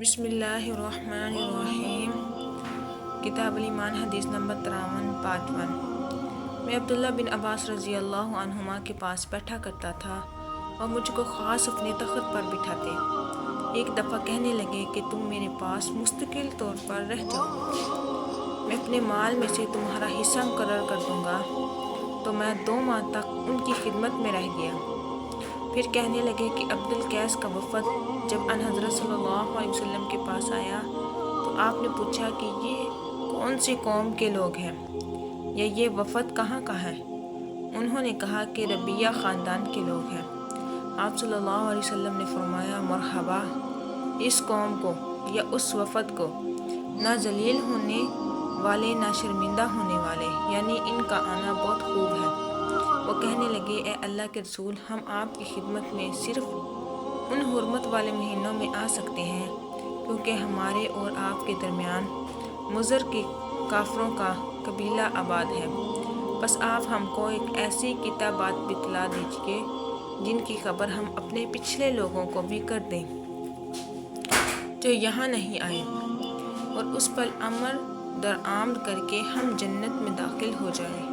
بسم اللہ الرحمن الرحیم۔ کتاب الایمان حدیث نمبر 53 پارٹ 1۔ میں عبداللہ بن عباس رضی اللہ عنہما کے پاس بیٹھا کرتا تھا اور مجھ کو خاص اپنے تخت پر بٹھاتے۔ ایک دفعہ کہنے لگے کہ تم میرے پاس مستقل طور پر رہ جاؤ، میں اپنے مال میں سے تمہارا حصہ مقرر کر دوں گا۔ تو میں 2 ماہ تک ان کی خدمت میں رہ گیا۔ پھر کہنے لگے کہ عبدالقیس کا وفد جب ان حضرت صلی اللہ علیہ وسلم کے پاس آیا تو آپ نے پوچھا کہ یہ کون سی قوم کے لوگ ہیں یا یہ وفد کہاں کا ہے؟ انہوں نے کہا کہ ربیہ خاندان کے لوگ ہیں۔ آپ صلی اللہ علیہ وسلم نے فرمایا، مرحبا اس قوم کو یا اس وفد کو، نہ ذلیل ہونے والے نہ شرمندہ ہونے والے، یعنی ان کا آنا بہت خوب ہے۔ وہ کہنے لگے، اے اللہ کے رسول، ہم آپ کی خدمت میں صرف ان حرمت والے مہینوں میں آ سکتے ہیں کیونکہ ہمارے اور آپ کے درمیان مضر کے کافروں کا قبیلہ آباد ہے۔ بس آپ ہم کو ایک ایسی کتابات بتلا دیجیے جن کی خبر ہم اپنے پچھلے لوگوں کو بھی کر دیں جو یہاں نہیں آئے، اور اس پر عمل درآمد کر کے ہم جنت میں داخل ہو جائیں۔